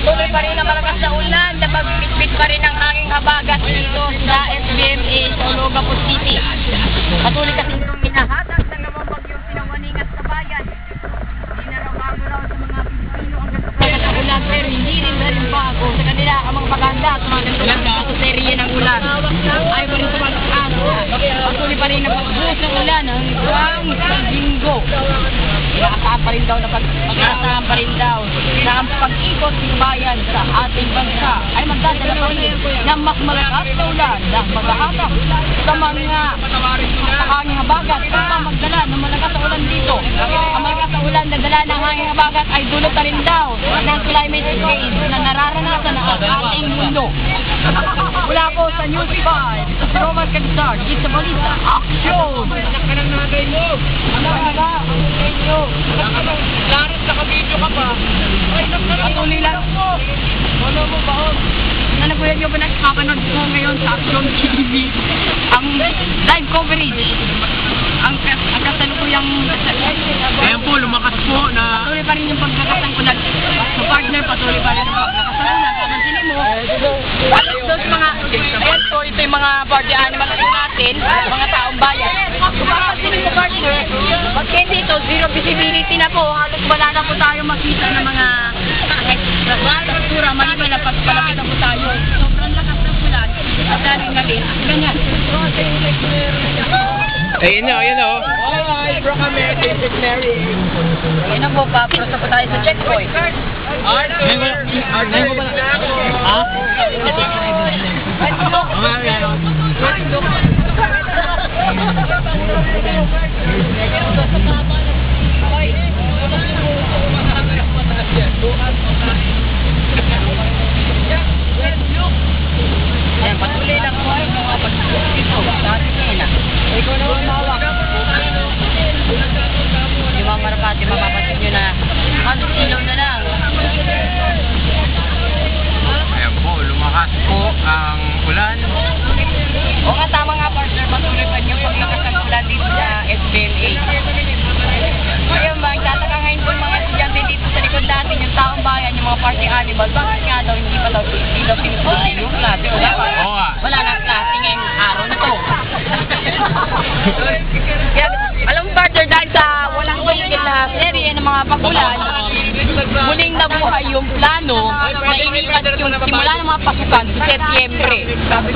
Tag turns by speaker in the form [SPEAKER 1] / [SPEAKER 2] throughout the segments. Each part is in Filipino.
[SPEAKER 1] Patuloy pa rin ang malakas na ulan, napagpitpit pa rin ang hanging habagat dito sa SBMA sa Olongapo City. Patuloy kasi itong hinahatak ng namang bagyong Pinawaning at Kabayan. Hindi na raw bago raw sa mga Pilipino ang malakas na ulan, pero hindi rin bago sa kanila ang mga paganda at mga ganito sa serye ng ulan. Ay pa rin sa malakas. Patuloy pa rin ang pagbuhos ng ulan hanggang linggo. Inaasahan pa rin daw na ang pag-ikot ng bayan sa ating bansa ay magdadala pa rin ng mas malakas na ulan na maghahatak sa mga hanging habagat upang magdala ng malakas na ulan dito. Ang malakas na ulan na dala ng hanging habagat ay dulot na rin daw ng climate change na nararanasan ng ating mundo. Mula po sa News 5, si Roman Kansar, It's a Balita, Action!
[SPEAKER 2] Anak ka ng nagay mo!
[SPEAKER 1] Ano nga?
[SPEAKER 2] Larat naka-video ka pa! Ay,
[SPEAKER 1] Patuloy lang po!
[SPEAKER 2] Ano mo ba?
[SPEAKER 1] Nanagulat nyo ba nakakapanood ko ngayon sa Action TV ang live coverage? Ang kasalukuyang...
[SPEAKER 2] Ayan po, lumakas po na...
[SPEAKER 1] Patuloy pa rin yung pagkakasang ulan. Sa partner, patuloy pa rin ang pagkakasang ulan. Papansinin mo, those mga... Ayan po, ito yung mga party animal natin, mga taong bayan. Kung papansinin mo, partner, pagkain dito, zero visibility na po. Halos wala na po tayo makita ng mga struktura, maliban na palapitan po tayo. Sobrang lakas ng ulan. At daling galing. Ganyan.
[SPEAKER 2] Ayun na, ayun o. Hi, bro kami, David Mary.
[SPEAKER 1] Ayun na po, paprosa po tayo sa checkpoint.
[SPEAKER 2] Ngayon ko ba na? Ha?
[SPEAKER 1] Ayan, patuloy lang po ay mga pagsusunod dito. Dati na. Ikaw na ang mawak. Di ba marapati, mapapansin nyo na halos ilaw na lang.
[SPEAKER 2] Ayan po, lumakas po ang ulan.
[SPEAKER 1] O nga, tama nga partner, patuloy pa nyo paglakas ng ulan dito sa SBMA. Ngayon, magtataka ngayon po mga estudyante dito sa likod natin, yung taong bayan, yung mga party animal, bakit nga daw hindi daw pinupusin yung klase?
[SPEAKER 2] Oo nga.
[SPEAKER 1] Wala na klase ngayong araw na to. Kaya, alam mo partner, dahil sa walang tigil na serye ng mga pagulan, muling nabuhay yung plano na inipat yung simula ng mga pasukan sa Setyembre.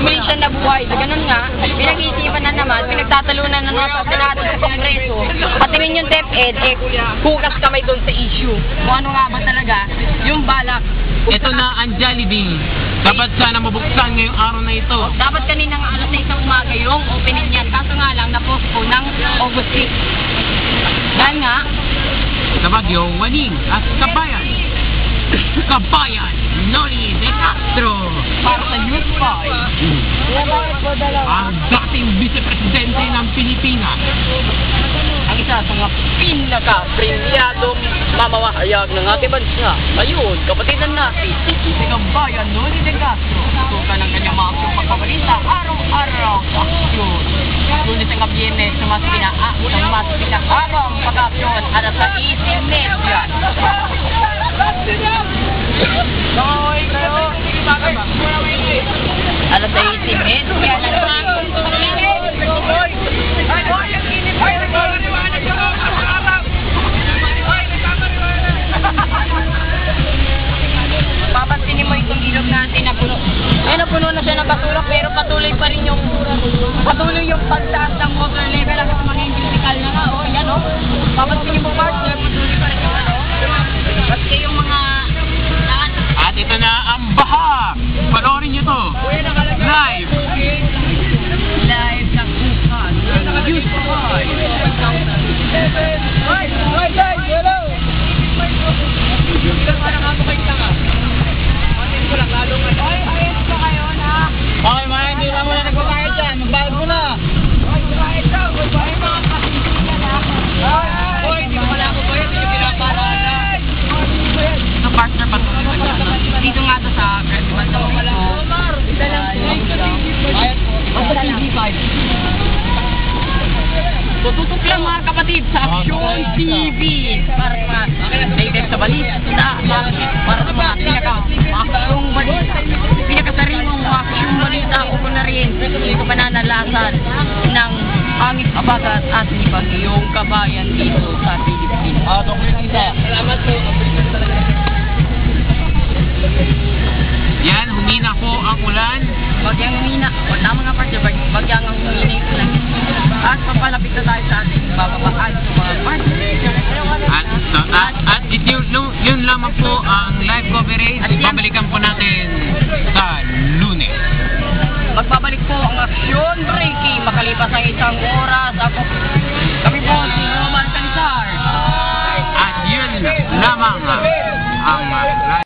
[SPEAKER 1] Muling siya nabuhay. Sa ganun nga, pinag-iisipan na naman, pinagtatalunan na naman sa Senado sa Kongreso. Pati rin yung DepEd, hukas kamay doon sa issue. Kung ano nga ba talaga yung balak.
[SPEAKER 2] Ito na ang Jollibee. Dapat sana mabuksan ngayong araw na ito.
[SPEAKER 1] Dapat kaninang alas 6 ng umaga yung opening niyan. Kaso nga lang, na-postpone ng August 6. Dahil nga,
[SPEAKER 2] Sa Bagyo, Waning at Kabayan. Kabayan, Noli de Castro.
[SPEAKER 1] para sa News 5.
[SPEAKER 2] Ang dating vice-presidente ng Pilipinas.
[SPEAKER 1] Ang isa sa mga pinaka-premiadong mamamahayag ng ating bansa. Ayun, kapatidan natin, si Kabayan Noli de Castro. Tutukan ng kanyang mga aksyon pagpabalita araw-araw sa aksyon. Lunes ang Biyernes sa mas pinakahabang pag-aksyon at sa isip media. Alas sa isip media na papansinin mo itong ilog natin na puno. Ayun, napuno na siya ng basura pero patuloy pa rin yung pagtaas ng water level at maging critical na nga. O, yan o. Papansinin mo partner, patuloy pa rin yung ano. Kasi yung mga
[SPEAKER 2] At ito na ang baha. Panoorin nyo to. Live.
[SPEAKER 1] live ng Bukas. News 5.
[SPEAKER 2] Okay, mga hindi na muna nagbabayad dyan. Magbayad mo na.
[SPEAKER 1] Ito partner patuloy pa siya. Dito nga to sa festival sa TV5. So tutok lang mga kapatid sa Action TV para sa mga latest sa balita, para sa mga pinaka kabayan dito sa Pilipinas.
[SPEAKER 2] Salamat po. Yan, humina po ang ulan.
[SPEAKER 1] Bagyang humina. O tama nga partner, bagyang ang humina yung ulan. At papalapit na tayo sa ating bababaan sa mga partner.
[SPEAKER 2] At yun lamang po ang live coverage.
[SPEAKER 1] At yan-
[SPEAKER 2] Babalikan po natin sa Lunes.
[SPEAKER 1] Magbabalik po ang aksyon breaking makalipas ang isang